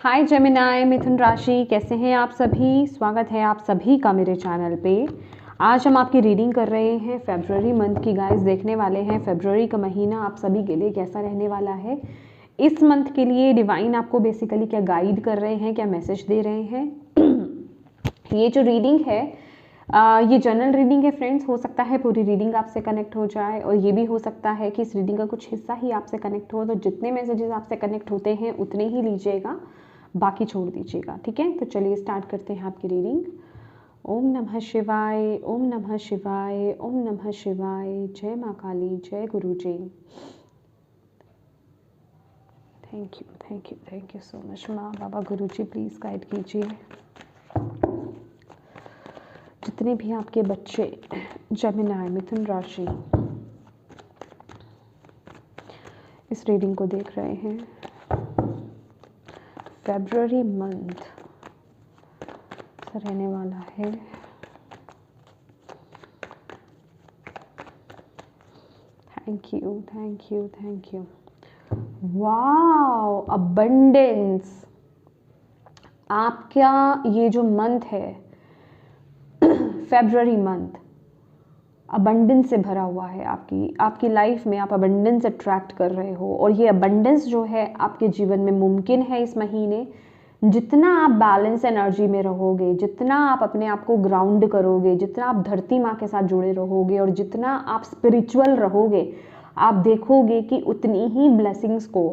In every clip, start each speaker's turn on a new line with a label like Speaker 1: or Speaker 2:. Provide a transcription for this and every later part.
Speaker 1: हाय Gemini, मिथुन राशि, कैसे हैं आप सभी। स्वागत है आप सभी का मेरे चैनल पे। आज हम आपकी रीडिंग कर रहे हैं फरवरी मंथ की। गाइस देखने वाले हैं फरवरी का महीना आप सभी के लिए कैसा रहने वाला है। इस मंथ के लिए डिवाइन आपको बेसिकली क्या गाइड कर रहे हैं, क्या मैसेज दे रहे हैं। ये जो रीडिंग है ये जनरल रीडिंग है फ्रेंड्स। हो सकता है पूरी रीडिंग आपसे कनेक्ट हो जाए और ये भी हो सकता है कि इस रीडिंग का कुछ हिस्सा ही आपसे कनेक्ट हो। तो जितने मैसेजेस आपसे कनेक्ट होते हैं उतने ही लीजिएगा, बाकी छोड़ दीजिएगा, ठीक है। तो चलिए स्टार्ट करते हैं आपकी रीडिंग। ओम नमः शिवाय, ओम नमः शिवाय, ओम नमः शिवाय। जय माँ काली, जय गुरु जी। थैंक यू सो मच माँ बाबा गुरु जी, प्लीज़ गाइड कीजिए जितने भी आपके बच्चे जेमिनाई मिथुन राशि इस रीडिंग को देख रहे हैं। फरवरी मंथ रहने वाला है। Thank you. Wow, abundance. आपका ये जो मंथ है फरवरी मंथ अबंडेंस से भरा हुआ है। आपकी लाइफ में आप अबंडेंस अट्रैक्ट कर रहे हो और ये अबंडेंस जो है आपके जीवन में मुमकिन है इस महीने। जितना आप बैलेंस एनर्जी में रहोगे, जितना आप अपने आप को ग्राउंड करोगे, जितना आप धरती माँ के साथ जुड़े रहोगे और जितना आप स्पिरिचुअल रहोगे, आप देखोगे कि उतनी ही ब्लेसिंग्स को,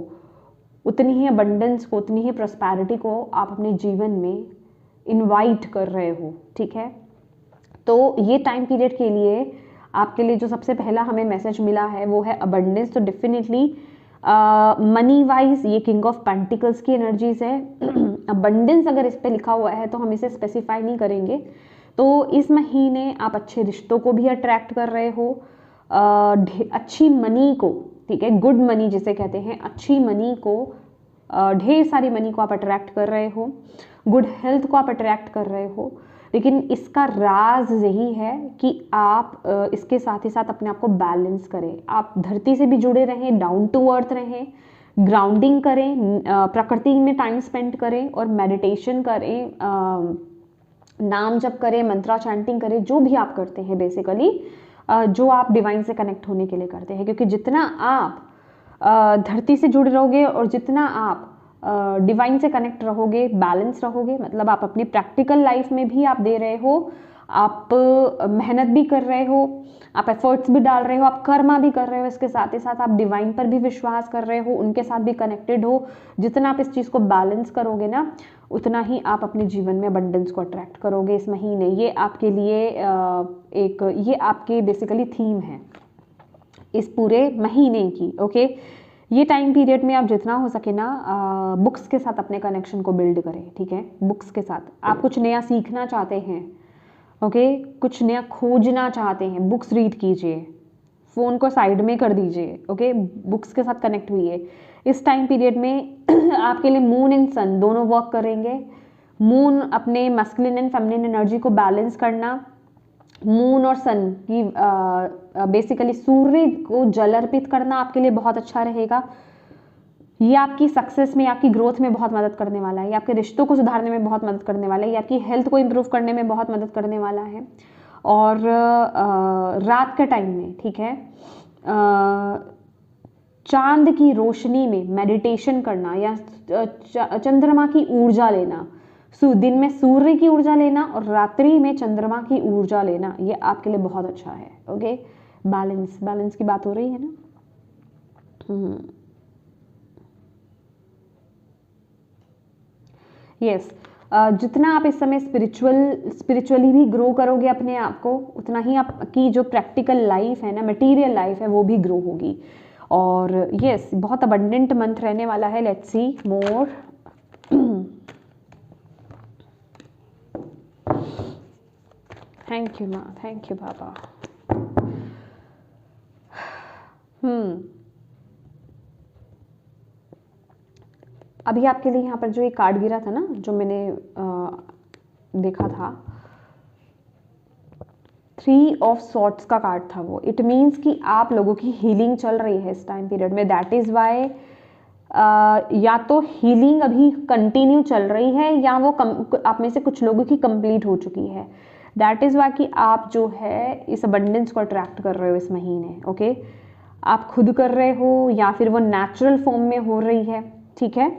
Speaker 1: उतनी ही अबंडेंस को, उतनी ही प्रॉस्पेरिटी को आप अपने जीवन में इनवाइट कर रहे हो, ठीक है। तो ये टाइम पीरियड के लिए आपके लिए जो सबसे पहला हमें मैसेज मिला है वो है अबंडेंस। तो डेफिनेटली मनी वाइज ये किंग ऑफ पेंटिकल्स की एनर्जीज है। अबंडेंस अगर इस पे लिखा हुआ है तो हम इसे स्पेसिफाई नहीं करेंगे। तो इस महीने आप अच्छे रिश्तों को भी अट्रैक्ट कर रहे हो, अच्छी मनी को, ठीक है, गुड मनी जिसे कहते हैं, अच्छी मनी को, ढेर सारी मनी को आप अट्रैक्ट कर रहे हो, गुड हेल्थ को आप अट्रैक्ट कर रहे हो। लेकिन इसका राज यही है कि आप इसके साथ ही साथ अपने आप को बैलेंस करें। आप धरती से भी जुड़े रहें, डाउन टू अर्थ रहें, ग्राउंडिंग करें, प्रकृति में टाइम स्पेंड करें और मेडिटेशन करें, नाम जप करें, मंत्रा चैंटिंग करें, जो भी आप करते हैं बेसिकली, जो आप डिवाइन से कनेक्ट होने के लिए करते हैं। क्योंकि जितना आप धरती से जुड़ रहोगे और जितना आप डिवाइन से कनेक्ट रहोगे, बैलेंस रहोगे, मतलब आप अपनी प्रैक्टिकल लाइफ में भी आप दे रहे हो, आप मेहनत भी कर रहे हो, आप एफर्ट्स भी डाल रहे हो, आप कर्मा भी कर रहे हो, इसके साथ ही साथ आप डिवाइन पर भी विश्वास कर रहे हो, उनके साथ भी कनेक्टेड हो। जितना आप इस चीज़ को बैलेंस करोगे ना, उतना ही आप अपने जीवन में अबंडेंस को अट्रैक्ट करोगे इस महीने। ये आपके लिए ये आपके बेसिकली थीम है इस पूरे महीने की, ओके। ये टाइम पीरियड में आप जितना हो सके ना बुक्स के साथ अपने कनेक्शन को बिल्ड करें, ठीक है। बुक्स के साथ आप कुछ नया सीखना चाहते हैं, ओके, कुछ नया खोजना चाहते हैं, बुक्स रीड कीजिए, फ़ोन को साइड में कर दीजिए, ओके, बुक्स के साथ कनेक्ट हुइए। इस टाइम पीरियड में आपके लिए मून एंड सन दोनों वर्क करेंगे। मून अपने मस्कुलिन एंड फेमिनिन एनर्जी को बैलेंस करना, मून और सन की बेसिकली सूर्य को जल अर्पित करना आपके लिए बहुत अच्छा रहेगा। ये आपकी सक्सेस में, आपकी ग्रोथ में बहुत मदद करने वाला है, ये आपके रिश्तों को सुधारने में बहुत मदद करने वाला है, ये आपकी हेल्थ को इम्प्रूव करने में बहुत मदद करने वाला है। और रात के टाइम में, ठीक है, चांद की रोशनी में मेडिटेशन करना या चंद्रमा की ऊर्जा लेना, दिन में सूर्य की ऊर्जा लेना और रात्रि में चंद्रमा की ऊर्जा लेना, ये आपके लिए बहुत अच्छा है, ओके। बैलेंस की बात हो रही है ना। यस, जितना आप इस समय स्पिरिचुअली भी ग्रो करोगे अपने आप को, उतना ही आपकी जो प्रैक्टिकल लाइफ है ना, मटेरियल लाइफ है, वो भी ग्रो होगी। और यस, बहुत अबंडेंट मंथ रहने वाला है। Let's see more. Thank you माँ, थैंक यू बाबा। अभी आपके लिए यहाँ पर जो एक कार्ड गिरा था ना, जो मैंने देखा था, 3 ऑफ सॉर्ट्स का कार्ड था वो। इट मीन्स कि आप लोगों की हीलिंग चल रही है इस टाइम पीरियड में। दैट इज़ वाई या तो हीलिंग अभी कंटिन्यू चल रही है या वो आप में से कुछ लोगों की कंप्लीट हो चुकी है। दैट इज़ वाई कि आप जो है इस अबंडेंस को अट्रैक्ट कर रहे हो इस महीने। ओके, आप खुद कर रहे हो या फिर वो नेचुरल फॉर्म में हो रही है। ठीक है।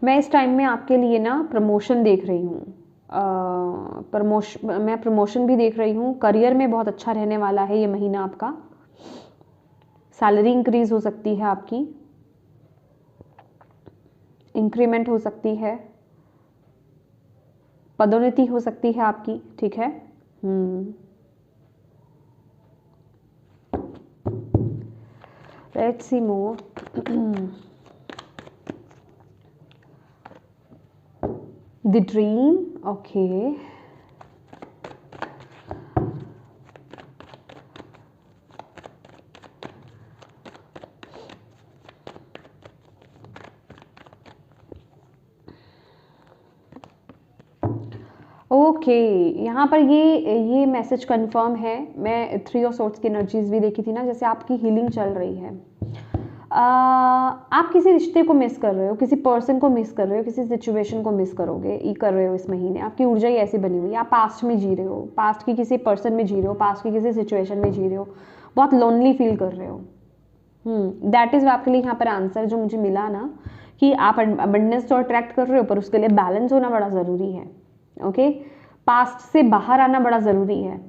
Speaker 1: मैं इस टाइम में आपके लिए ना प्रमोशन देख रही हूँ। मैं प्रमोशन भी देख रही हूँ। करियर में बहुत अच्छा रहने वाला है ये महीना आपका। सैलरी इंक्रीज हो सकती है आपकी, इंक्रीमेंट हो सकती है, पदोन्नति हो सकती है आपकी। ठीक है। Let's see more. The dream. Okay, okay, यहाँ पर ये मैसेज कंफर्म है। मैं 3 ऑफ सोर्ट्स की एनर्जीज भी देखी थी ना, जैसे आपकी हीलिंग चल रही है। आप किसी रिश्ते को मिस कर रहे हो, किसी पर्सन को मिस कर रहे हो, किसी सिचुएशन को मिस कर रहे हो इस महीने। आपकी ऊर्जा ही ऐसी बनी हुई है। आप पास्ट में जी रहे हो, पास्ट की किसी पर्सन में जी रहे हो, पास्ट की किसी सिचुएशन में जी रहे हो, बहुत लोनली फील कर रहे हो। दैट इज आपके लिए यहाँ पर आंसर जो मुझे मिला ना, कि आप अबंडेंस तो अट्रैक्ट कर रहे हो पर उसके लिए बैलेंस होना बड़ा ज़रूरी है। ओके, पास्ट से बाहर आना बड़ा ज़रूरी है।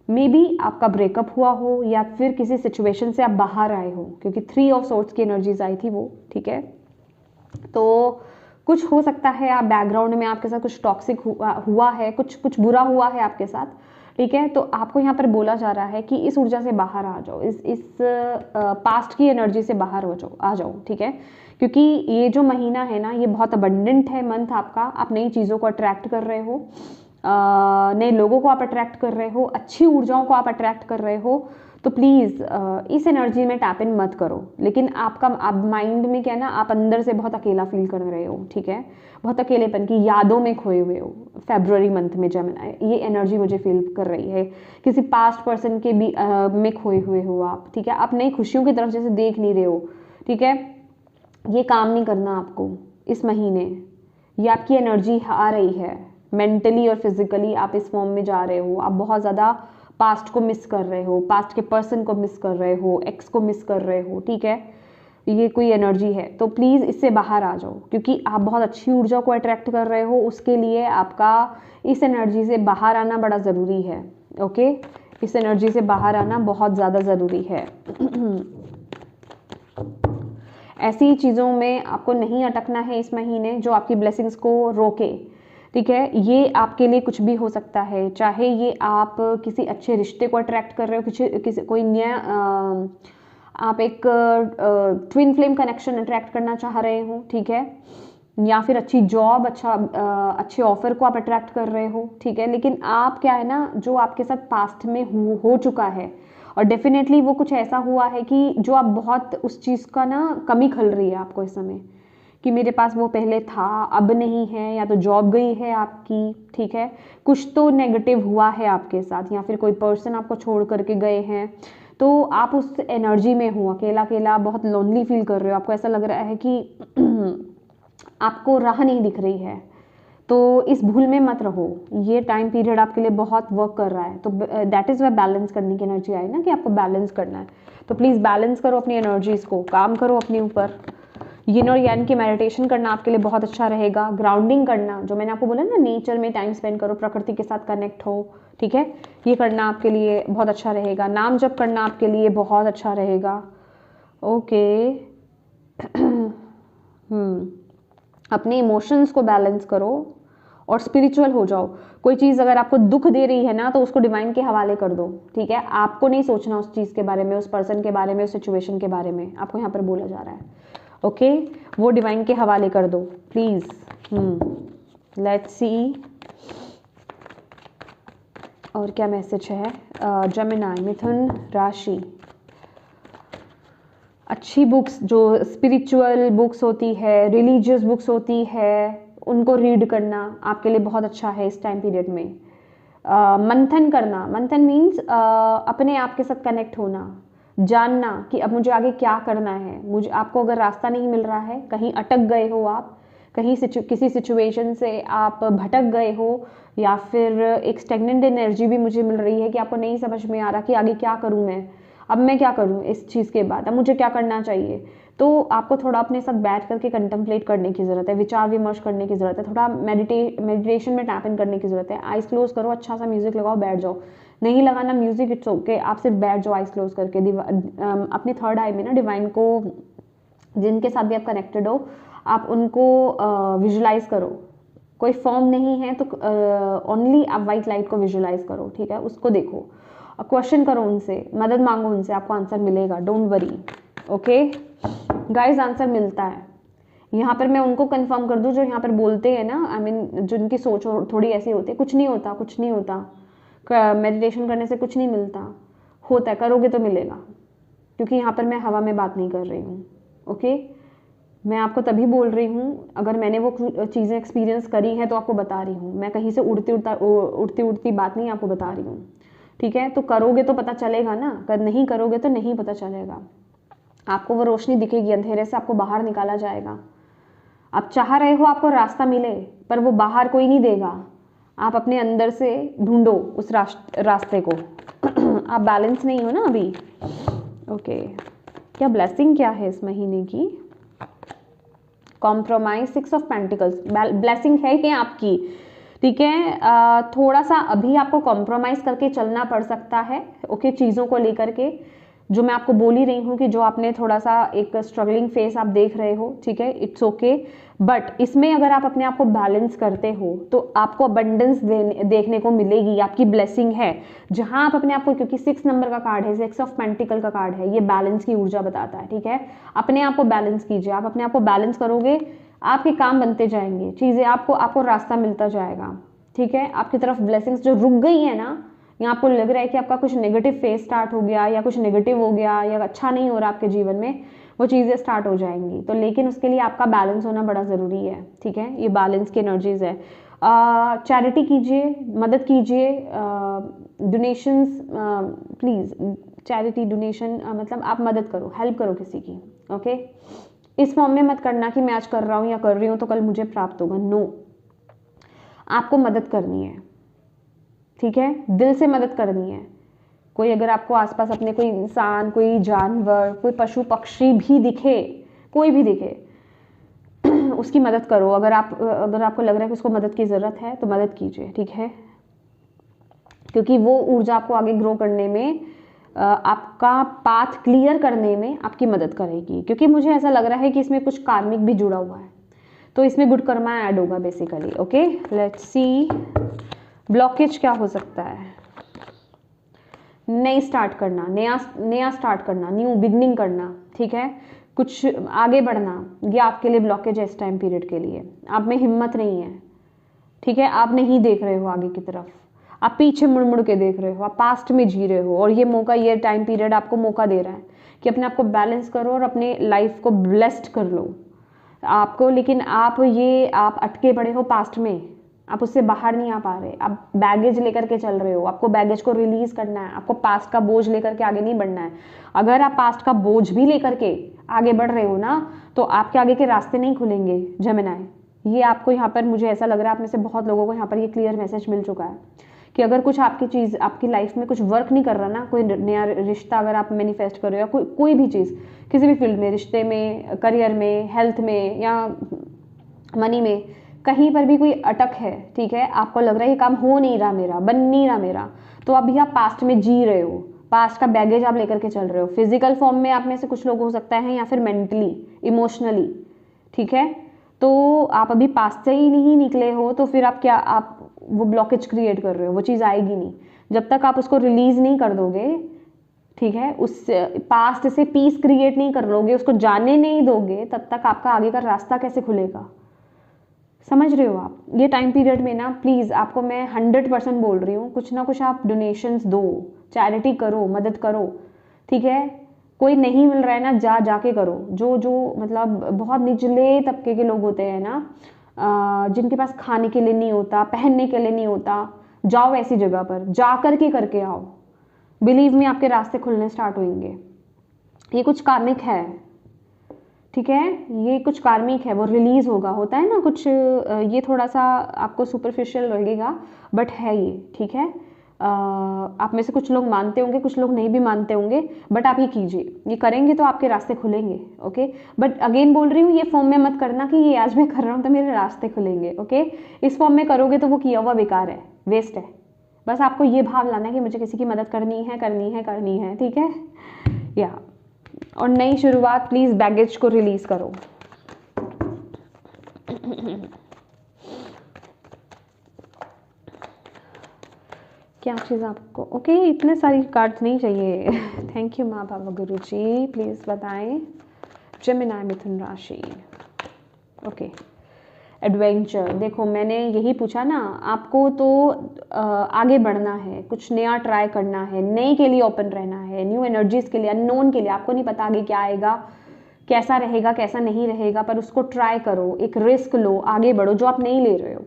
Speaker 1: मे बी आपका ब्रेकअप हुआ हो या फिर किसी सिचुएशन से आप बाहर आए हो, क्योंकि 3 ऑफ सोर्ट्स की एनर्जीज आई थी वो। ठीक है, तो कुछ हो सकता है आप बैकग्राउंड में आपके साथ कुछ टॉक्सिक हुआ है, कुछ बुरा हुआ है आपके साथ। ठीक है, तो आपको यहाँ पर बोला जा रहा है कि इस ऊर्जा से बाहर आ जाओ, इस पास्ट की एनर्जी से बाहर आ जाओ। ठीक है, क्योंकि ये जो महीना है ना, ये बहुत अबंडेंट है मंथ आपका। आप नई चीज़ों को अट्रैक्ट कर रहे हो, नए लोगों को आप अट्रैक्ट कर रहे हो, अच्छी ऊर्जाओं को आप अट्रैक्ट कर रहे हो। तो प्लीज़ इस एनर्जी में टैप इन मत करो। लेकिन आप माइंड में क्या है ना, आप अंदर से बहुत अकेला फील कर रहे हो। ठीक है, बहुत अकेलेपन की यादों में खोए हुए हो। फेब्रुअरी मंथ में जेमिनी ये एनर्जी मुझे फील कर रही है। किसी पास्ट पर्सन के भी में खोए हुए हो आप। ठीक है, आप नई खुशियों की तरफ जैसे देख नहीं रहे हो। ठीक है, ये काम नहीं करना आपको इस महीने। ये आपकी एनर्जी आ रही है, मेंटली और फिजिकली आप इस फॉर्म में जा रहे हो। आप बहुत ज़्यादा पास्ट को मिस कर रहे हो, पास्ट के पर्सन को मिस कर रहे हो, एक्स को मिस कर रहे हो। ठीक है, ये कोई एनर्जी है, तो प्लीज़ इससे बाहर आ जाओ, क्योंकि आप बहुत अच्छी ऊर्जा को अट्रैक्ट कर रहे हो। उसके लिए आपका इस एनर्जी से बाहर आना बड़ा ज़रूरी है। ओके, इस एनर्जी से बाहर आना बहुत ज़्यादा ज़रूरी है। ऐसी चीज़ों में आपको नहीं अटकना है इस महीने जो आपकी ब्लेसिंग्स को रोके। ठीक है, ये आपके लिए कुछ भी हो सकता है, चाहे ये आप किसी अच्छे रिश्ते को अट्रैक्ट कर रहे हो, किसी कोई नया आप एक ट्विन फ्लेम कनेक्शन अट्रैक्ट करना चाह रहे हो। ठीक है, या फिर अच्छी जॉब, अच्छे ऑफर को आप अट्रैक्ट कर रहे हो। ठीक है, लेकिन आप क्या है ना, जो आपके साथ पास्ट में हो चुका है, और डेफिनेटली वो कुछ ऐसा हुआ है कि जो आप बहुत उस चीज़ का ना कमी खल रही है आपको इस समय, कि मेरे पास वो पहले था अब नहीं है, या तो जॉब गई है आपकी। ठीक है, कुछ तो नेगेटिव हुआ है आपके साथ, या फिर कोई पर्सन आपको छोड़ करके गए हैं, तो आप उस एनर्जी में हो, अकेला अकेला बहुत लोनली फील कर रहे हो। आपको ऐसा लग रहा है कि आपको राह नहीं दिख रही है। तो इस भूल में मत रहो, ये टाइम पीरियड आपके लिए बहुत वर्क कर रहा है। तो दैट इज़ वाई बैलेंस करने की एनर्जी आई ना, कि आपको बैलेंस करना है। तो प्लीज़ बैलेंस करो अपनी एनर्जीज़ को, काम करो अपने ऊपर। यिन और यान की मेडिटेशन करना आपके लिए बहुत अच्छा रहेगा। ग्राउंडिंग करना, जो मैंने आपको बोला ना, नेचर में टाइम स्पेंड करो, प्रकृति के साथ कनेक्ट हो। ठीक है, ये करना आपके लिए बहुत अच्छा रहेगा। नाम जप करना आपके लिए बहुत अच्छा रहेगा। ओके, अपने इमोशंस को बैलेंस करो और स्पिरिचुअल हो जाओ। कोई चीज़ अगर आपको दुख दे रही है ना, तो उसको डिवाइन के हवाले कर दो। ठीक है, आपको नहीं सोचना उस चीज़ के बारे में, उस पर्सन के बारे में, उस सिचुएशन के बारे में। आपको यहाँ पर बोला जा रहा है ओके, वो डिवाइन के हवाले कर दो प्लीज़। लेट्स सी और क्या मैसेज है। जेमिनी, मिथुन राशि, अच्छी बुक्स, जो स्पिरिचुअल बुक्स होती है, रिलीजियस बुक्स होती है, उनको रीड करना आपके लिए बहुत अच्छा है इस टाइम पीरियड में। मंथन करना, मंथन मीन्स अपने आप के साथ कनेक्ट होना, जानना कि अब मुझे आगे क्या करना है। मुझे आपको अगर रास्ता नहीं मिल रहा है, कहीं अटक गए हो आप, कहीं किसी सिचुएशन से आप भटक गए हो, या फिर एक स्टेगनेंट एनर्जी भी मुझे मिल रही है कि आपको नहीं समझ में आ रहा कि आगे क्या करूं मैं, अब मैं क्या करूं इस चीज़ के बाद, अब मुझे क्या करना चाहिए, तो आपको थोड़ा अपने साथ बैठ करके कंtemplate करने की ज़रूरत है, विचार विमर्श करने की ज़रूरत है, थोड़ा मेडिटेशन में टैप इन करने की ज़रूरत है। आइज क्लोज करो, अच्छा सा म्यूजिक लगाओ, बैठ जाओ। नहीं लगाना म्यूजिक, इट्स ओके, आप सिर्फ बैठ जाओ आइज क्लोज करके। अपने थर्ड आई में ना डिवाइन को, जिनके साथ भी आप कनेक्टेड हो, आप उनको विजुलाइज करो। कोई फॉर्म नहीं है तो ओनली आप वाइट लाइट को विजुलाइज करो, ठीक है, उसको देखो, क्वेश्चन करो उनसे, मदद मांगो उनसे, आपको आंसर मिलेगा, don't worry. Okay guys, answer मिलता है। यहाँ पर मैं उनको कंफर्म कर दूँ जो यहाँ पर बोलते हैं ना, आई मीन जिनकी सोच थोड़ी ऐसी होती है, कुछ नहीं होता, कुछ नहीं होता, मेडिटेशन करने से कुछ नहीं मिलता, होता है, करोगे तो मिलेगा। क्योंकि यहाँ पर मैं हवा में बात नहीं कर रही हूँ। ओके, मैं आपको तभी बोल रही हूँ, अगर मैंने वो चीज़ें एक्सपीरियंस करी हैं तो आपको बता रही हूँ। मैं कहीं से उड़ती बात नहीं आपको बता रही हूँ, ठीक है। तो करोगे तो पता चलेगा ना, अगर नहीं करोगे तो नहीं पता चलेगा। आपको वो रोशनी दिखेगी, अंधेरे से आपको बाहर निकाला जाएगा। आप चाह रहे हो आपको रास्ता मिले, पर वो बाहर कोई नहीं देगा, आप अपने अंदर से ढूंढो उस रास्ते को। आप बैलेंस नहीं हो ना अभी। ओके, क्या ब्लेसिंग क्या है इस महीने की? कॉम्प्रोमाइज, 6 ऑफ पेंटिकल्स, ब्लेसिंग है कि आपकी, ठीक है। थोड़ा सा अभी आपको कॉम्प्रोमाइज करके चलना पड़ सकता है, ओके, चीज़ों को लेकर के, जो मैं आपको बोल ही रही हूँ कि जो आपने थोड़ा सा एक स्ट्रगलिंग फेस आप देख रहे हो, ठीक है, इट्स ओके। बट इसमें अगर आप अपने आप को बैलेंस करते हो तो आपको अबंडेंस देखने को मिलेगी, आपकी ब्लेसिंग है। जहां आप अपने आप को, क्योंकि 6 नंबर का कार्ड है, 6 ऑफ पेंटिकल का कार्ड है, ये बैलेंस की ऊर्जा बताता है, ठीक है। अपने आप को बैलेंस कीजिए, आप अपने आप को बैलेंस करोगे, आपके काम बनते जाएंगे, चीज़ें आपको रास्ता मिलता जाएगा, ठीक है। आपकी तरफ ब्लेसिंग्स जो रुक गई है ना, या आपको लग रहा है कि आपका कुछ नेगेटिव फेज स्टार्ट हो गया, या कुछ नेगेटिव हो गया, या अच्छा नहीं हो रहा आपके जीवन में, वो चीज़ें स्टार्ट हो जाएंगी। तो लेकिन उसके लिए आपका बैलेंस होना बड़ा ज़रूरी है, ठीक है। ये बैलेंस की एनर्जीज है। चैरिटी कीजिए, मदद कीजिए, डोनेशंस प्लीज़, चैरिटी डोनेशन मतलब आप मदद करो, हेल्प करो किसी की, ओके। इस फॉर्म में मत करना कि मैं आज कर रहा हूँ या कर रही हूँ तो कल मुझे प्राप्त होगा, नो। आपको मदद करनी है, ठीक है, दिल से मदद करनी है। कोई अगर आपको आसपास अपने कोई इंसान, कोई जानवर, कोई पशु पक्षी भी दिखे, कोई भी दिखे, उसकी मदद करो। अगर आपको लग रहा है कि उसको मदद की ज़रूरत है तो मदद कीजिए, ठीक है। क्योंकि वो ऊर्जा आपको आगे ग्रो करने में, आपका पाथ क्लियर करने में आपकी मदद करेगी। क्योंकि मुझे ऐसा लग रहा है कि इसमें कुछ कार्मिक भी जुड़ा हुआ है, तो इसमें गुड कर्मा ऐड होगा basically. Okay, let's see blockage क्या हो सकता है। नई स्टार्ट करना, नया स्टार्ट करना, न्यू बिगनिंग करना, ठीक है, कुछ आगे बढ़ना, ये आपके लिए ब्लॉकेज है इस टाइम पीरियड के लिए। आप में हिम्मत नहीं है, ठीक है, आप नहीं देख रहे हो आगे की तरफ, आप पीछे मुड़ मुड़ के देख रहे हो, आप पास्ट में जी रहे हो। और ये मौका, ये टाइम पीरियड आपको मौका दे रहा है कि अपने आप को बैलेंस करो और अपने लाइफ को ब्लेस्ड कर लो आपको। लेकिन आप अटके पड़े हो पास्ट में, आप उससे बाहर नहीं आ पा रहे, आप बैगेज लेकर के चल रहे हो। आपको बैगेज को रिलीज करना है, आपको पास्ट का बोझ लेकर के आगे नहीं बढ़ना है। अगर आप पास्ट का बोझ भी लेकर के आगे बढ़ रहे हो ना, तो आपके आगे के रास्ते नहीं खुलेंगे जेमिनी। ये आपको यहाँ पर, मुझे ऐसा लग रहा है आप में से बहुत लोगों को यहाँ पर ये क्लियर मैसेज मिल चुका है कि अगर कुछ आपकी चीज़ आपकी लाइफ में कुछ वर्क नहीं कर रहा ना, कोई नया रिश्ता अगर आप मैनिफेस्ट कर रहे हो, या कोई भी चीज़ किसी भी फील्ड में, रिश्ते में, करियर में, हेल्थ में, या मनी में, कहीं पर भी कोई अटक है, ठीक है, आपको लग रहा है ये काम हो नहीं रहा मेरा, बन नहीं रहा मेरा, तो अभी आप पास्ट में जी रहे हो, पास्ट का बैगेज आप लेकर के चल रहे हो। फिजिकल फॉर्म में आप में से कुछ लोग हो सकता है, या फिर मेंटली, इमोशनली, ठीक है। तो आप अभी पास्ट से ही नहीं निकले हो, तो फिर आप वो ब्लॉकेज क्रिएट कर रहे हो, वो चीज़ आएगी नहीं जब तक आप उसको रिलीज नहीं कर दोगे, ठीक है। उस पास्ट से पीस क्रिएट नहीं कर लोगे, उसको जाने नहीं दोगे, तब तक आपका आगे का रास्ता कैसे खुलेगा, समझ रहे हो आप। ये टाइम पीरियड में ना, प्लीज़ आपको मैं 100% बोल रही हूँ, कुछ ना कुछ आप डोनेशंस दो, चैरिटी करो, मदद करो, ठीक है। कोई नहीं मिल रहा है ना, जाके करो। जो मतलब बहुत निचले तबके के लोग होते हैं ना, जिनके पास खाने के लिए नहीं होता, पहनने के लिए नहीं होता, जाओ ऐसी जगह पर, जा करके करके आओ, बिलीव मी आपके रास्ते खुलने स्टार्ट होंगे। ये कुछ कार्मिक है, ठीक है, ये कुछ कार्मिक है, वो रिलीज होगा। होता है ना कुछ, ये थोड़ा सा आपको सुपरफिशियल लगेगा बट है ये, ठीक है। आप में से कुछ लोग मानते होंगे, कुछ लोग नहीं भी मानते होंगे, बट आप ये कीजिए, ये करेंगे तो आपके रास्ते खुलेंगे। ओके, बट अगेन बोल रही हूँ, ये फॉर्म में मत करना कि ये आज मैं कर रहा हूँ तो मेरे रास्ते खुलेंगे। ओके, इस फॉर्म में करोगे तो वो किया हुआ बेकार है, वेस्ट है। बस आपको ये भाव लाना है कि मुझे किसी की मदद करनी है, करनी है, करनी है, ठीक है। या और नई शुरुआत, प्लीज बैगेज को रिलीज करो। क्या चीज़ आपको, ओके, इतने सारी कार्ड्स नहीं चाहिए। थैंक यू माँ बाबा गुरु जी, प्लीज बताएं। जेमिनी मिथुन राशि, ओके, एडवेंचर। देखो मैंने यही पूछा ना आपको, तो आगे बढ़ना है, कुछ नया ट्राई करना है, नए के लिए ओपन रहना है, न्यू एनर्जीज के लिए, अननोन के लिए। आपको नहीं पता आगे क्या आएगा, कैसा रहेगा, कैसा नहीं रहेगा, पर उसको ट्राई करो, एक रिस्क लो, आगे बढ़ो। जो आप नहीं ले रहे हो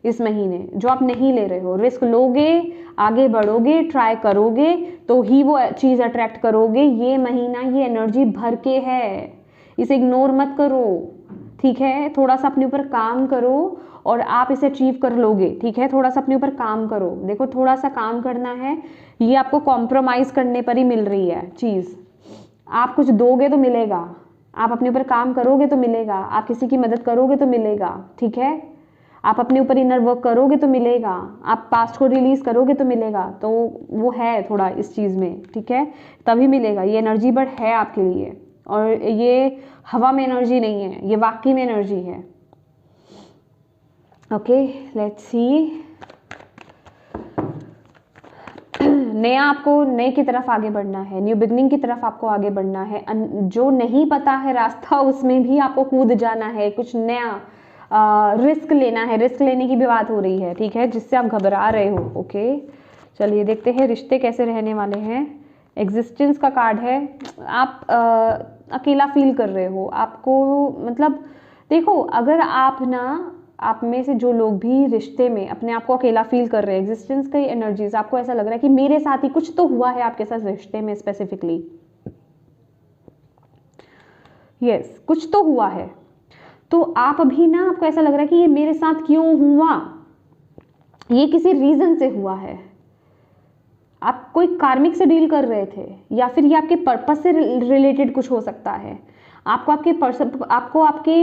Speaker 1: इस महीने, जो आप नहीं ले रहे हो, रिस्क लोगे, आगे बढ़ोगे, ट्राई करोगे तो ही वो चीज़ अट्रैक्ट करोगे। ये महीना ये एनर्जी भर के है, इसे इग्नोर मत करो, ठीक है। थोड़ा सा अपने ऊपर काम करो और आप इसे अचीव कर लोगे, ठीक है। थोड़ा सा अपने ऊपर काम करो, देखो थोड़ा सा काम करना है, ये आपको कॉम्प्रोमाइज़ करने पर ही मिल रही है चीज़। आप कुछ दोगे तो मिलेगा, आप अपने ऊपर काम करोगे तो मिलेगा, आप किसी की मदद करोगे तो मिलेगा, ठीक है। आप अपने ऊपर इनर वर्क करोगे तो मिलेगा, आप पास्ट को रिलीज करोगे तो मिलेगा। तो वो है थोड़ा इस चीज़ में, ठीक है, तभी मिलेगा। ये एनर्जी बट है आपके लिए, और ये हवा में एनर्जी नहीं है, ये वाकई में एनर्जी है। Okay, let's see. नया, आपको नए की तरफ आगे बढ़ना है, न्यू बिगनिंग की तरफ आपको आगे बढ़ना है। जो नहीं पता है रास्ता, उसमें भी आपको कूद जाना है, कुछ नया रिस्क लेना है। रिस्क लेने की भी बात हो रही है, ठीक है, जिससे आप घबरा रहे हो। ओके, चलिए देखते हैं रिश्ते कैसे रहने वाले हैं। एग्जिस्टेंस का कार्ड है। आप अकेला फील कर रहे हो, आपको मतलब देखो, अगर आप ना, आप में से जो लोग भी रिश्ते में अपने आप को अकेला फील कर रहे हैं, एग्जिस्टेंस की एनर्जीज, आपको ऐसा लग रहा है कि मेरे साथ ही कुछ तो हुआ है आपके साथ रिश्ते में स्पेसिफिकली। यस, कुछ तो हुआ है, तो आप अभी ना, आपको ऐसा लग रहा है कि ये मेरे साथ क्यों हुआ, ये किसी रीजन से हुआ है। आप कोई कार्मिक से डील कर रहे थे, या फिर ये आपके पर्पस से रिलेटेड कुछ हो सकता है। आपको आपके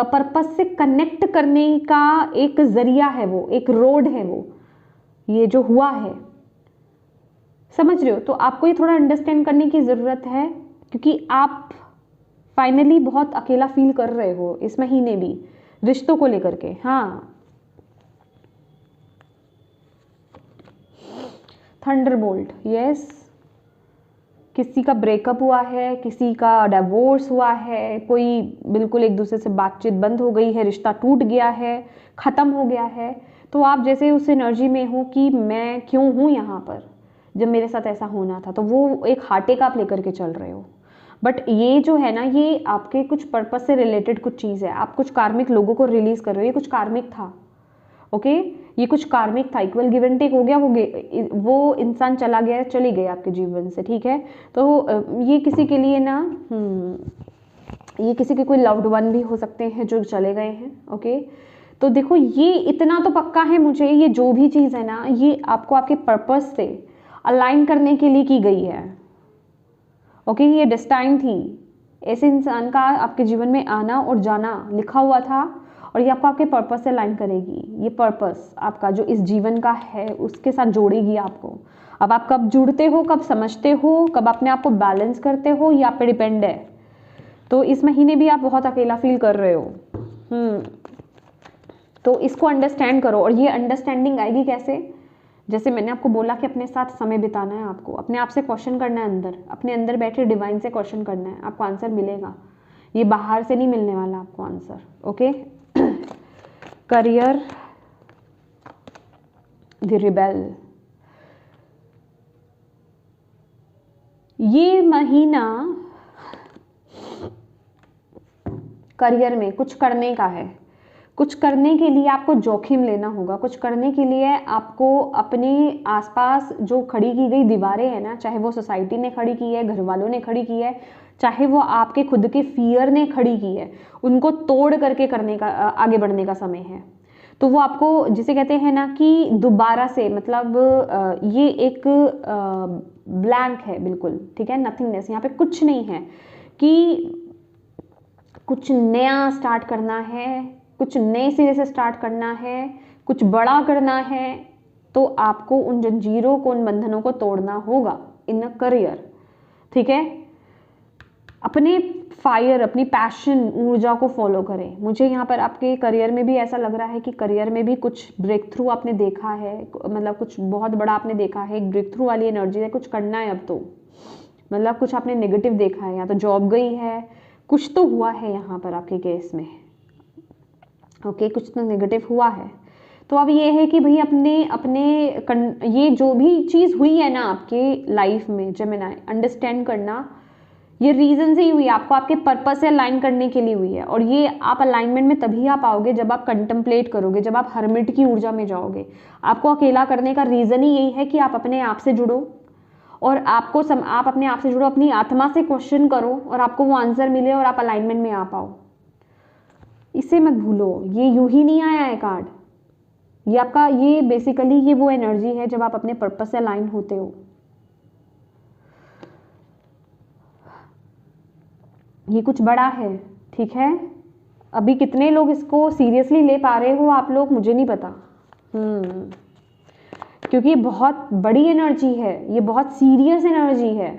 Speaker 1: पर्पस से कनेक्ट करने का एक जरिया है, वो एक रोड है, वो ये जो हुआ है, समझ रहे हो। तो आपको ये थोड़ा अंडरस्टैंड करने की ज़रूरत है, क्योंकि आप फाइनली बहुत अकेला फील कर रहे हो इस महीने भी रिश्तों को लेकर के। हाँ, थंडरबोल्ट, यस, किसी का ब्रेकअप हुआ है, किसी का डिवोर्स हुआ है, कोई बिल्कुल एक दूसरे से बातचीत बंद हो गई है, रिश्ता टूट गया है, ख़त्म हो गया है। तो आप जैसे उस एनर्जी में हो कि मैं क्यों हूँ यहाँ पर, जब मेरे साथ ऐसा होना था। तो वो एक हार्टेक आप लेकर के चल रहे हो। बट ये जो है ना, ये आपके कुछ पर्पस से रिलेटेड कुछ चीज़ है। आप कुछ कार्मिक लोगों को रिलीज कर रहे हो, ये कुछ कार्मिक था। ओके, ये कुछ कार्मिक था, इक्वल गिव एंड टेक हो गया, वो इंसान चला गया, चली गई आपके जीवन से, ठीक है। तो ये किसी के लिए ना, ये किसी के कोई लव्ड वन भी हो सकते हैं जो चले गए हैं। ओके, तो देखो ये इतना तो पक्का है मुझे, ये जो भी चीज़ है ना, ये आपको आपके पर्पस से अलाइन करने के लिए की गई है। ओके, ये डेस्टाइन थी, ऐसे इंसान का आपके जीवन में आना और जाना लिखा हुआ था, और ये आपको आपके पर्पस से अलाइन करेगी। ये पर्पस आपका जो इस जीवन का है, उसके साथ जोड़ेगी आपको। अब आप कब जुड़ते हो, कब समझते हो, कब अपने आप को बैलेंस करते हो, ये आप पे डिपेंड है। तो इस महीने भी आप बहुत अकेला फील कर रहे हो। तो इसको अंडरस्टैंड करो, और ये अंडरस्टैंडिंग आएगी कैसे? जैसे मैंने आपको बोला कि अपने साथ समय बिताना है, आपको अपने आप से क्वेश्चन करना है, अंदर अपने अंदर बैठे डिवाइन से क्वेश्चन करना है, आपको आंसर मिलेगा। ये बाहर से नहीं मिलने वाला आपको answer. Okay, career, the rebel. ये महीना करियर में कुछ करने का है, कुछ करने के लिए आपको जोखिम लेना होगा, कुछ करने के लिए आपको अपने आसपास जो खड़ी की गई दीवारें हैं ना, चाहे वो सोसाइटी ने खड़ी की है, घर वालों ने खड़ी की है, चाहे वो आपके खुद के फियर ने खड़ी की है, उनको तोड़ करके करने का आगे बढ़ने का समय है। तो वो आपको, जिसे कहते हैं ना कि दोबारा से, मतलब ये एक ब्लैंक है बिल्कुल, ठीक है, नथिंगनेस, यहाँ पे कुछ नहीं है कि कुछ नया स्टार्ट करना है, कुछ नए सिरे से स्टार्ट करना है, कुछ बड़ा करना है, तो आपको उन जंजीरों को, उन बंधनों को तोड़ना होगा इन अ करियर, ठीक है। अपने फायर, अपनी पैशन, ऊर्जा को फॉलो करें। मुझे यहाँ पर आपके करियर में भी ऐसा लग रहा है कि करियर में भी कुछ ब्रेक थ्रू आपने देखा है, मतलब कुछ बहुत बड़ा आपने देखा है, एक ब्रेक थ्रू वाली एनर्जी है, कुछ करना है अब तो, मतलब कुछ आपने नेगेटिव देखा है, या तो जॉब गई है, कुछ तो हुआ है यहाँ पर आपके केस में, ओके, कुछ तो नेगेटिव हुआ है। तो अब ये है कि भाई ये जो भी चीज़ हुई है ना आपके लाइफ में जेमिनी, अंडरस्टैंड करना, ये रीजन से ही हुई, आपको आपके पर्पस से अलाइन करने के लिए हुई है। और ये आप अलाइनमेंट में तभी आ पाओगे जब आप कंtemplate करोगे, जब आप हर्मिट की ऊर्जा में जाओगे। आपको अकेला करने का रीजन ही यही है कि आप अपने आप से जुड़ो, और आप अपने आप से जुड़ो, अपनी आत्मा से क्वेश्चन करो, और आपको वो आंसर मिले और आप अलाइनमेंट में आ पाओ। इसे मत भूलो, ये यूं ही नहीं आया है कार्ड, ये आपका, ये बेसिकली ये वो एनर्जी है जब आप अपने पर्पस से अलाइन होते हो। ये कुछ बड़ा है, ठीक है। अभी कितने लोग इसको सीरियसली ले पा रहे हो आप लोग, मुझे नहीं पता, क्योंकि ये बहुत बड़ी एनर्जी है, ये बहुत सीरियस एनर्जी है।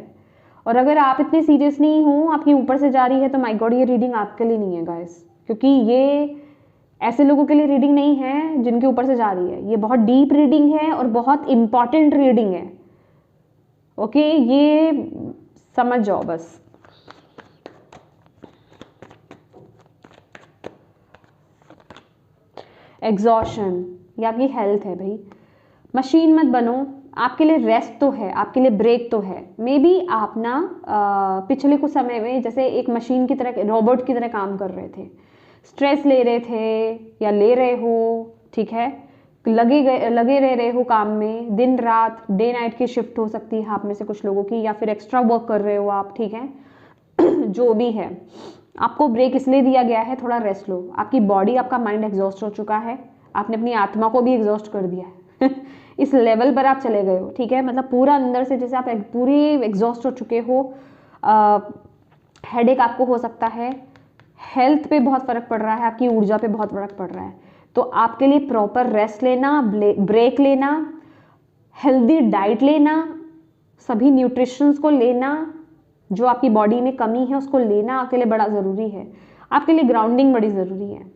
Speaker 1: और अगर आप इतने सीरियस नहीं हो, आपके ऊपर से जा रही है, तो माय गॉड, ये रीडिंग आपके लिए नहीं है गाइस, क्योंकि ये ऐसे लोगों के लिए रीडिंग नहीं है जिनके ऊपर से जा रही है। ये बहुत डीप रीडिंग है और बहुत इंपॉर्टेंट रीडिंग है, ओके, ये समझ जाओ बस। एग्जॉशन, ये आपकी हेल्थ है भाई, मशीन मत बनो, आपके लिए रेस्ट तो है, आपके लिए ब्रेक तो है। मे बी आप ना पिछले कुछ समय में जैसे एक मशीन की तरह, रोबोट की तरह काम कर रहे थे, स्ट्रेस ले रहे थे या ले रहे हो, ठीक है, लगे रह रहे हो काम में, दिन रात, डे नाइट की शिफ्ट हो सकती है आप में से कुछ लोगों की, या फिर एक्स्ट्रा वर्क कर रहे हो आप, ठीक है। जो भी है, आपको ब्रेक इसलिए दिया गया है, थोड़ा रेस्ट लो। आपकी बॉडी, आपका माइंड एग्जॉस्ट हो चुका है, आपने अपनी आत्मा को भी एग्जॉस्ट कर दिया है इस लेवल पर आप चले गए हो, ठीक है, मतलब पूरा अंदर से जैसे आप पूरे एग्जॉस्ट हो चुके हो। हेडेक आपको हो सकता है, हेल्थ पे बहुत फर्क पड़ रहा है, आपकी ऊर्जा पे बहुत फर्क पड़ रहा है। तो आपके लिए प्रॉपर रेस्ट लेना, ब्रेक लेना, हेल्दी डाइट लेना, सभी न्यूट्रिशंस को लेना, जो आपकी बॉडी में कमी है उसको लेना आपके लिए बड़ा ज़रूरी है। आपके लिए ग्राउंडिंग बड़ी ज़रूरी है।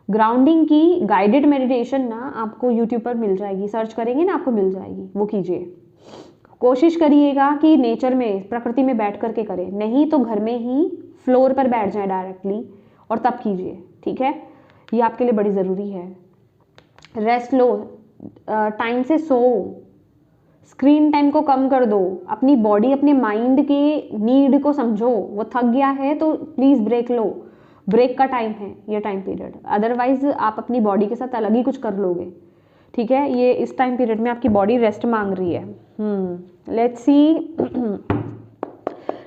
Speaker 1: ग्राउंडिंग की गाइडेड मेडिटेशन ना आपको यूट्यूब पर मिल जाएगी, सर्च करेंगे ना आपको मिल जाएगी, वो कीजिए। कोशिश करिएगा कि नेचर में, प्रकृति में बैठ करके करें, नहीं तो घर में ही फ्लोर पर बैठ जाएं डायरेक्टली, और तब कीजिए, ठीक है। ये आपके लिए बड़ी ज़रूरी है। रेस्ट लो, टाइम से सो, स्क्रीन टाइम को कम कर दो, अपनी बॉडी, अपने माइंड के नीड को समझो। वो थक गया है तो प्लीज़ ब्रेक लो, ब्रेक का टाइम है ये टाइम पीरियड, अदरवाइज आप अपनी बॉडी के साथ अलग ही कुछ कर लोगे, ठीक है। ये इस टाइम पीरियड में आपकी बॉडी रेस्ट मांग रही है। लेट्स सी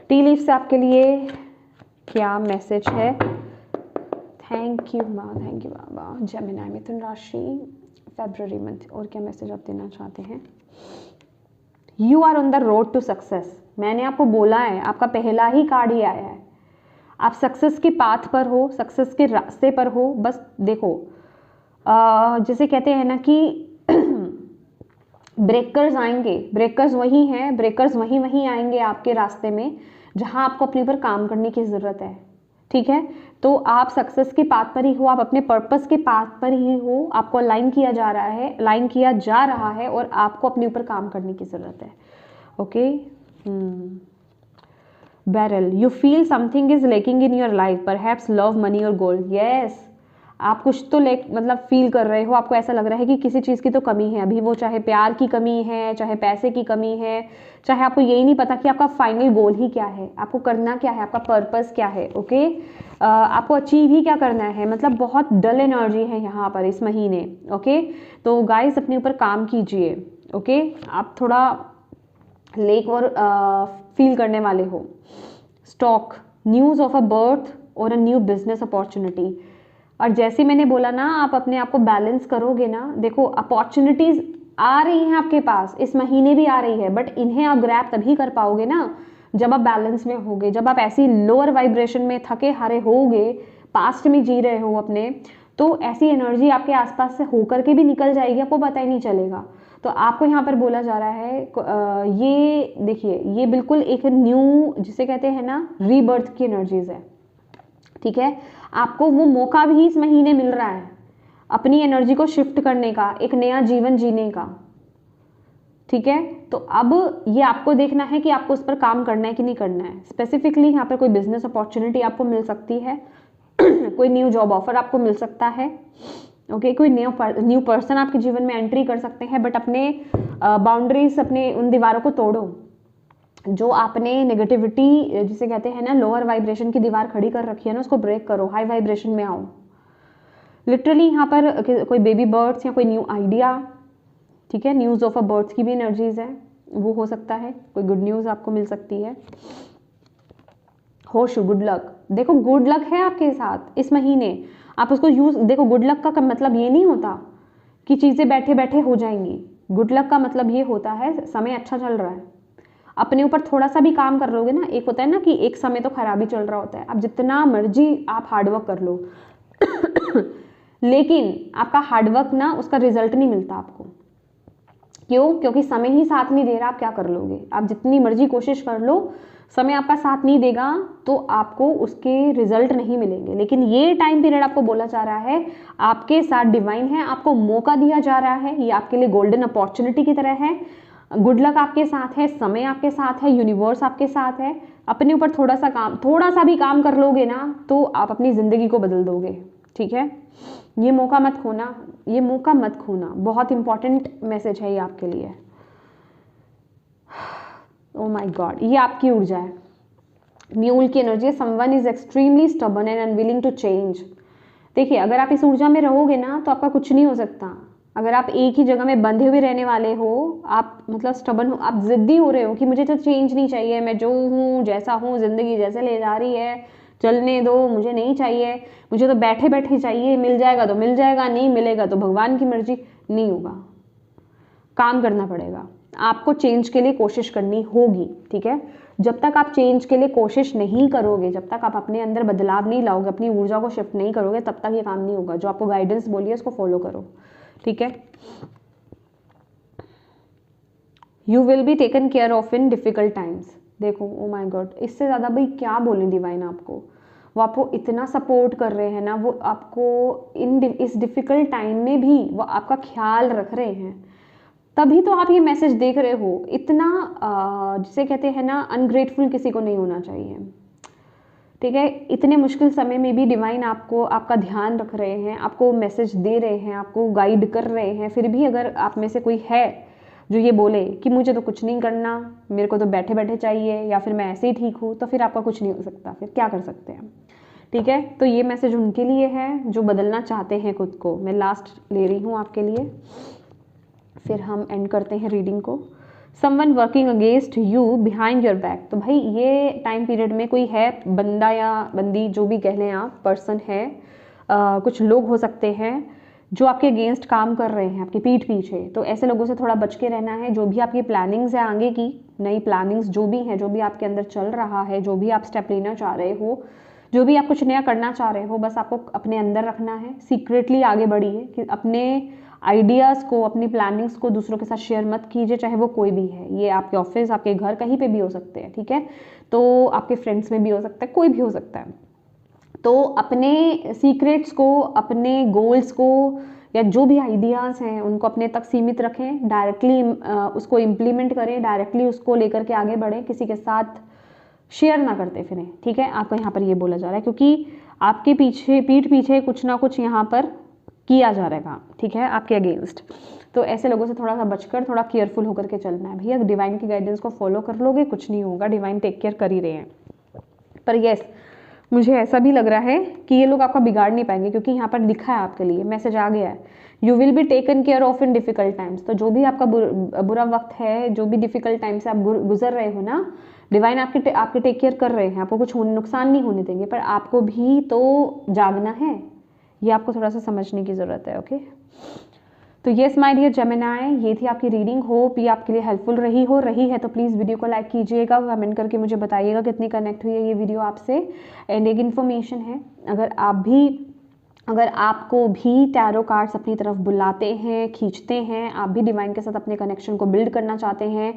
Speaker 1: टी लीफ से आपके लिए क्या मैसेज है। थैंक यू माँ, थैंक यू बाबा। जेमिनी, मिथुन राशि, फरवरी मंथ, और क्या मैसेज आप देना चाहते हैं। You are on the road to success. मैंने आपको बोला है, आपका पहला ही कार्ड ही आया है, आप सक्सेस के पाथ पर हो, सक्सेस के रास्ते पर हो। बस देखो, जैसे कहते हैं ना कि ब्रेकर्स आएंगे, ब्रेकर्स वही हैं, ब्रेकर्स वहीं आएंगे आपके रास्ते में जहां आपको अपने ऊपर काम करने की ज़रूरत है, ठीक है। तो आप सक्सेस के पाथ पर ही हो, आप अपने पर्पस के पाथ पर ही हो, आपको अलाइन किया जा रहा है और आपको अपने ऊपर काम करने की ज़रूरत है, okay. Barrel, you feel something is lacking in your life, perhaps love, money और गोल्ड। यस, आप कुछ तो मतलब फील कर रहे हो, आपको ऐसा लग रहा है कि किसी चीज़ की तो कमी है अभी, वो चाहे प्यार की कमी है, चाहे पैसे की कमी है, चाहे आपको यही नहीं पता कि आपका फाइनल गोल ही क्या है, आपको करना क्या है, आपका पर्पस क्या है। ओके, आपको अचीव ही क्या करना है, मतलब बहुत डल एनर्जी है यहाँ पर इस महीने। ओके, तो गाइस अपने ऊपर काम कीजिए। ओके, आप थोड़ा लेक और फील करने वाले हो। Stock, news of a birth और अ न्यू बिजनेस अपॉर्चुनिटी। और जैसे मैंने बोला ना, आप अपने आप को बैलेंस करोगे ना, देखो अपॉर्चुनिटीज आ रही हैं आपके पास, इस महीने भी आ रही है, बट इन्हें आप ग्रैब तभी कर पाओगे ना जब आप बैलेंस में होगे। जब आप ऐसी लोअर वाइब्रेशन में थके हारे होगे, पास्ट में जी रहे हो अपने, तो ऐसी एनर्जी आपके आसपास से होकर के भी निकल जाएगी, आपको पता ही नहीं चलेगा। तो आपको यहाँ पर बोला जा रहा है ये देखिए, ये बिल्कुल एक न्यू, जिसे कहते हैं ना, रीबर्थ की एनर्जीज है। ठीक है, आपको वो मौका भी इस महीने मिल रहा है अपनी एनर्जी को शिफ्ट करने का, एक नया जीवन जीने का। ठीक है, तो अब ये आपको देखना है कि आपको उस पर काम करना है कि नहीं करना है। स्पेसिफिकली यहाँ पर कोई बिजनेस अपॉर्चुनिटी आपको मिल सकती है कोई न्यू जॉब ऑफर आपको मिल सकता है। ओके, कोई न्यू पर्सन आपके जीवन में एंट्री कर सकते हैं, बट अपने बाउंड्रीज, अपने उन दीवारों को तोड़ो जो आपने नेगेटिविटी, जिसे कहते हैं ना, लोअर वाइब्रेशन की दीवार खड़ी कर रखी है ना, उसको ब्रेक करो, हाई वाइब्रेशन में आओ। लिटरली यहाँ पर कोई बेबी बर्ड्स या कोई न्यू आइडिया, ठीक है, न्यूज़ ऑफ अ बर्ड्स की भी एनर्जीज है, वो हो सकता है, कोई गुड न्यूज़ आपको मिल सकती है। होश, गुड लक, देखो गुड लक है आपके साथ इस महीने, आप उसको यूज, देखो गुड लक का मतलब ये नहीं होता कि चीज़ें बैठे बैठे हो जाएंगी। गुड लक का मतलब ये होता है समय अच्छा चल रहा है, अपने ऊपर थोड़ा सा भी काम कर लोगे ना, एक होता है ना कि एक समय तो खराबी चल रहा होता है, अब जितना मर्जी आप हार्डवर्क कर लो लेकिन आपका हार्डवर्क ना, उसका रिजल्ट नहीं मिलता आपको। क्यों? क्योंकि समय ही साथ नहीं दे रहा, आप क्या कर लोगे? आप जितनी मर्जी कोशिश कर लो, समय आपका साथ नहीं देगा तो आपको उसके रिजल्ट नहीं मिलेंगे। लेकिन ये टाइम पीरियड आपको बोला जा रहा है आपके साथ डिवाइन है, आपको मौका दिया जा रहा है, ये आपके लिए गोल्डन अपॉर्चुनिटी की तरह है। गुड लक आपके साथ है, समय आपके साथ है, यूनिवर्स आपके साथ है। अपने ऊपर थोड़ा सा भी काम कर लोगे ना, तो आप अपनी जिंदगी को बदल दोगे। ठीक है, ये मौका मत खोना, ये मौका मत खोना, बहुत इंपॉर्टेंट मैसेज है ये आपके लिए। ओ माय गॉड, ये आपकी ऊर्जा है, म्यूल की energy. Someone is extremely stubborn and unwilling to change. देखिए, अगर आप इस ऊर्जा में रहोगे ना, तो आपका कुछ नहीं हो सकता। अगर आप एक ही जगह में बंधे हुए रहने वाले हो, आप मतलब स्टबर्न हो, आप जिद्दी हो रहे हो कि मुझे तो चेंज नहीं चाहिए, मैं जो हूँ जैसा हूँ, जिंदगी जैसे ले जा रही है चलने दो, मुझे नहीं चाहिए, मुझे तो बैठे बैठे चाहिए, मिल जाएगा तो मिल जाएगा, नहीं मिलेगा तो भगवान की मर्जी। नहीं होगा, काम करना पड़ेगा, आपको चेंज के लिए कोशिश करनी होगी। ठीक है, जब तक आप चेंज के लिए कोशिश नहीं करोगे, जब तक आप अपने अंदर बदलाव नहीं लाओगे, अपनी ऊर्जा को शिफ्ट नहीं करोगे, तब तक ये काम नहीं होगा। जो आपको गाइडेंस बोली है उसको फॉलो करो। ठीक है, you will be taken care of in difficult times. देखो, ओ माय गॉड, इससे ज़्यादा भाई क्या बोले डिवाइन आपको। वो आपको इतना सपोर्ट कर रहे हैं ना, वो आपको इस डिफिकल्ट टाइम में भी वो आपका ख्याल रख रहे हैं, तभी तो आप ये मैसेज देख रहे हो। इतना जिसे कहते हैं ना, अनग्रेटफुल किसी को नहीं होना चाहिए। ठीक है, इतने मुश्किल समय में भी डिवाइन आपको, आपका ध्यान रख रहे हैं, आपको मैसेज दे रहे हैं, आपको गाइड कर रहे हैं। फिर भी अगर आप में से कोई है जो ये बोले कि मुझे तो कुछ नहीं करना, मेरे को तो बैठे बैठे चाहिए, या फिर मैं ऐसे ही ठीक हूँ, तो फिर आपका कुछ नहीं हो सकता, फिर क्या कर सकते हैं। ठीक है, तो ये मैसेज उनके लिए है जो बदलना चाहते हैं खुद को। मैं लास्ट ले रही हूँ आपके लिए, फिर हम एंड करते हैं रीडिंग को। Someone working against you behind your back. तो भाई ये टाइम पीरियड में कोई है, बंदा या बंदी, जो भी कह लें आप, पर्सन है, कुछ लोग हो सकते हैं जो आपके अगेंस्ट काम कर रहे हैं, आपकी पीठ पीछे। तो ऐसे लोगों से थोड़ा बच के रहना है। जो भी आपकी प्लानिंग्स है आगे की, नई प्लानिंग्स जो भी हैं, जो भी आपके अंदर चल रहा है, जो भी आप स्टेप लेना चाह रहे हो, जो भी आप कुछ नया करना चाह रहे हो, बस आपको अपने अंदर रखना है, सीक्रेटली आगे बढ़िए। कि अपने आइडियाज़ को, अपनी प्लानिंग्स को दूसरों के साथ शेयर मत कीजिए, चाहे वो कोई भी है। ये आपके ऑफिस, आपके घर, कहीं पे भी हो सकते हैं। ठीक है, तो आपके फ्रेंड्स में भी हो सकता है, कोई भी हो सकता है। तो अपने सीक्रेट्स को, अपने गोल्स को, या जो भी आइडियाज़ हैं उनको अपने तक सीमित रखें। डायरेक्टली उसको इम्प्लीमेंट करें, डायरेक्टली उसको लेकर के आगे बढ़ें। किसी के साथ शेयर ना करते फिरें, ठीक है। आपको यहाँ पर ये बोला जा रहा है क्योंकि आपके पीछे, पीठ पीछे कुछ ना कुछ यहाँ पर किया जा रहा है, ठीक है, आपके अगेंस्ट। तो ऐसे लोगों से थोड़ा सा बचकर, थोड़ा केयरफुल होकर के चलना है भैया। डिवाइन की गाइडेंस को फॉलो कर लोगे, कुछ नहीं होगा, डिवाइन टेक केयर कर ही रहे हैं। पर यस, मुझे ऐसा भी लग रहा है कि ये लोग आपका बिगाड़ नहीं पाएंगे, क्योंकि यहाँ पर लिखा है आपके लिए, मैसेज आ गया है, you will be taken care of in difficult times. तो जो भी आपका बुरा वक्त है, जो भी डिफिकल्ट टाइम से आप गुजर रहे हो ना, डिवाइन आपके टेक केयर कर रहे हैं, आपको कुछ नुकसान नहीं होने देंगे। पर आपको भी तो जागना है, ये आपको थोड़ा सा समझने की ज़रूरत है, ओके। तो येस माय डियर जेमिनाई, ये थी आपकी रीडिंग। होप ये आपके लिए हेल्पफुल रही है तो प्लीज़ वीडियो को लाइक कीजिएगा, कमेंट करके मुझे बताइएगा कितनी कनेक्ट हुई है ये वीडियो आपसे। एंड एक इन्फॉर्मेशन है, अगर आपको भी टैरो कार्ड्स अपनी तरफ बुलाते हैं, खींचते हैं, आप भी डिवाइन के साथ अपने कनेक्शन को बिल्ड करना चाहते हैं,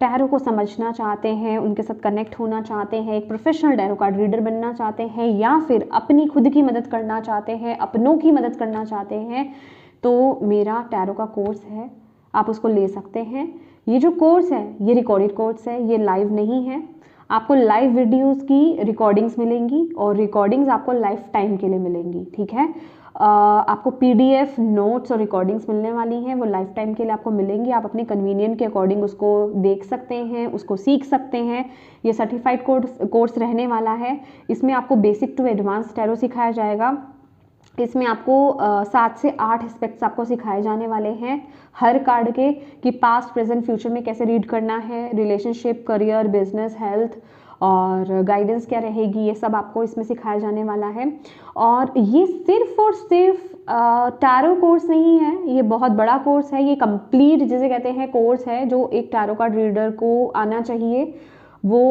Speaker 1: टैरो को समझना चाहते हैं, उनके साथ कनेक्ट होना चाहते हैं, एक प्रोफेशनल टैरो कार्ड रीडर बनना चाहते हैं, या फिर अपनी खुद की मदद करना चाहते हैं, अपनों की मदद करना चाहते हैं, तो मेरा टैरो का कोर्स है, आप उसको ले सकते हैं। ये जो कोर्स है ये रिकॉर्डेड कोर्स है, ये लाइव नहीं है। आपको लाइव वीडियोस की रिकॉर्डिंग्स मिलेंगी और रिकॉर्डिंग्स आपको लाइफ टाइम के लिए मिलेंगी, ठीक है। आपको पीडीएफ नोट्स और रिकॉर्डिंग्स मिलने वाली हैं, वो लाइफ टाइम के लिए आपको मिलेंगी। आप अपने कन्वीनियंट के अकॉर्डिंग उसको देख सकते हैं, उसको सीख सकते हैं। ये सर्टिफाइड कोर्स रहने वाला है। इसमें आपको बेसिक टू एडवांस टैरो सिखाया जाएगा। इसमें आपको 7 से 8 एस्पेक्ट्स आपको सिखाए जाने वाले हैं हर कार्ड के, कि पास्ट प्रेजेंट फ्यूचर में कैसे रीड करना है, रिलेशनशिप, करियर, बिजनेस, हेल्थ और गाइडेंस क्या रहेगी, ये सब आपको इसमें सिखाया जाने वाला है। और ये सिर्फ और सिर्फ टैरो कोर्स नहीं है, ये बहुत बड़ा कोर्स है, ये कंप्लीट जिसे कहते हैं कोर्स है, जो एक टैरो कार्ड रीडर को आना चाहिए। वो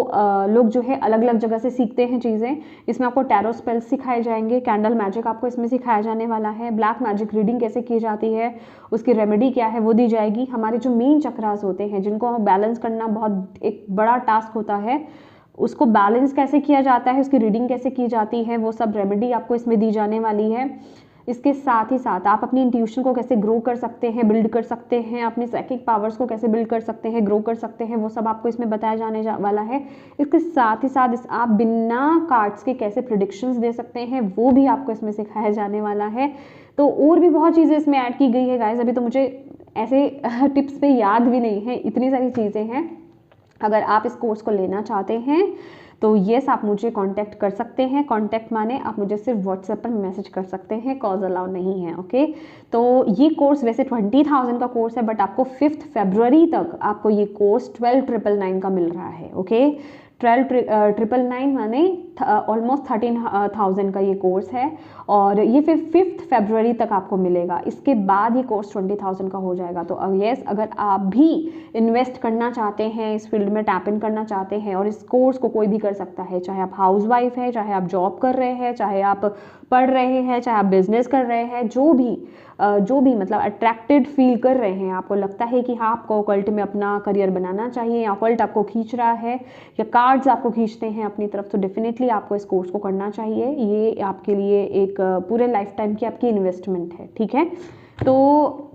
Speaker 1: लोग जो है अलग अलग जगह से सीखते हैं चीज़ें। इसमें आपको टैरो स्पेल्स सिखाए जाएंगे, कैंडल मैजिक आपको इसमें सिखाया जाने वाला है, ब्लैक मैजिक रीडिंग कैसे की जाती है, उसकी रेमेडी क्या है वो दी जाएगी। हमारे जो मेन चक्रास होते हैं, जिनको बैलेंस करना बहुत एक बड़ा टास्क होता है, उसको बैलेंस कैसे किया जाता है, उसकी रीडिंग कैसे की जाती है, वो सब रेमेडी आपको इसमें दी जाने वाली है। इसके साथ ही साथ आप अपनी इंट्यूशन को कैसे ग्रो कर सकते हैं, बिल्ड कर सकते हैं, अपनी साइकिक पावर्स को कैसे बिल्ड कर सकते हैं, ग्रो कर सकते हैं, वो सब आपको इसमें बताया जाने वाला है। इसके साथ ही साथ आप बिना कार्ड्स के कैसे प्रेडिक्शंस दे सकते हैं, वो भी आपको इसमें सिखाया जाने वाला है। तो और भी बहुत चीज़ें इसमें ऐड की गई है गाइस, अभी तो मुझे ऐसे टिप्स पे याद भी नहीं है, इतनी सारी चीज़ें हैं। अगर आप इस कोर्स को लेना चाहते हैं तो येस, आप मुझे कांटेक्ट कर सकते हैं। कांटेक्ट माने आप मुझे सिर्फ व्हाट्सएप पर मैसेज कर सकते हैं, कॉल्स अलाउ नहीं है, ओके। तो ये कोर्स वैसे 20,000 का कोर्स है, बट आपको 5 फरवरी तक आपको ये कोर्स 12,999 का मिल रहा है, ओके। 12,999 माने ऑलमोस्ट 13,000 का ये कोर्स है, और ये फिर 5 फरवरी तक आपको मिलेगा। इसके बाद ये कोर्स 20,000 का हो जाएगा। तो यस, अगर आप भी इन्वेस्ट करना चाहते हैं, इस फील्ड में टैप इन करना चाहते हैं, और इस कोर्स को कोई भी कर सकता है, चाहे आप हाउसवाइफ है, चाहे आप जॉब कर रहे हैं, चाहे आप पढ़ रहे हैं, चाहे आप बिजनेस कर रहे हैं, जो भी मतलब अट्रैक्टेड फील कर रहे हैं, आपको लगता है कि हाँ आपको ऑकल्ट में अपना करियर बनाना चाहिए, ऑकल्ट आपको खींच रहा है या कार्ड्स आपको खींचते हैं अपनी तरफ, तो डेफिनेटली आपको इस कोर्स को करना चाहिए। ये आपके लिए एक पूरे लाइफ टाइम की आपकी इन्वेस्टमेंट है, ठीक है। तो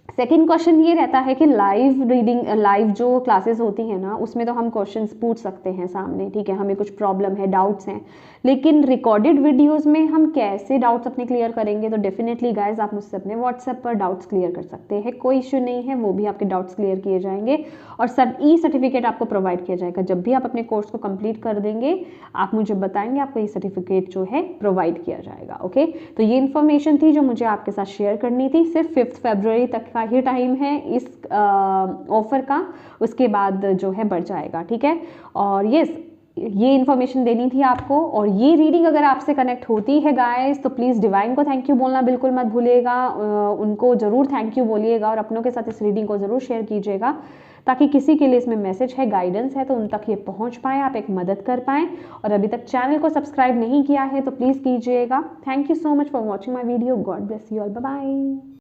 Speaker 1: सेकेंड क्वेश्चन ये रहता है कि लाइव जो क्लासेस होती हैं ना, उसमें तो हम क्वेश्चंस पूछ सकते हैं सामने, ठीक है, हमें कुछ प्रॉब्लम है, डाउट्स हैं, लेकिन रिकॉर्डेड वीडियोस में हम कैसे डाउट्स अपने क्लियर करेंगे? तो डेफिनेटली गाइज आप मुझसे अपने व्हाट्सएप पर डाउट्स क्लियर कर सकते हैं, कोई इश्यू नहीं है, वो भी आपके डाउट्स क्लियर किए जाएंगे और सर्टिफिकेट आपको प्रोवाइड किया जाएगा। जब भी आप अपने कोर्स को कंप्लीट कर देंगे, आप मुझे बताएंगे, आपको ये सर्टिफिकेट जो है प्रोवाइड किया जाएगा, ओके। तो ये इन्फॉर्मेशन थी जो मुझे आपके साथ शेयर करनी थी। सिर्फ 5 फरवरी तक का ही टाइम है इस ऑफर का, उसके बाद जो है बढ़ जाएगा, ठीक है। और यस, ये इन्फॉर्मेशन देनी थी आपको। और ये रीडिंग अगर आपसे कनेक्ट होती है गाइस, तो प्लीज़ डिवाइन को थैंक यू बोलना बिल्कुल मत भूलिएगा, उनको ज़रूर थैंक यू बोलिएगा और अपनों के साथ इस रीडिंग को ज़रूर शेयर कीजिएगा, ताकि किसी के लिए इसमें मैसेज है, गाइडेंस है, तो उन तक ये पहुंच पाए, आप एक मदद कर पाएँ। और अभी तक चैनल को सब्सक्राइब नहीं किया है तो प्लीज़ कीजिएगा। Thank you so much for watching my video. God bless you all, bye bye.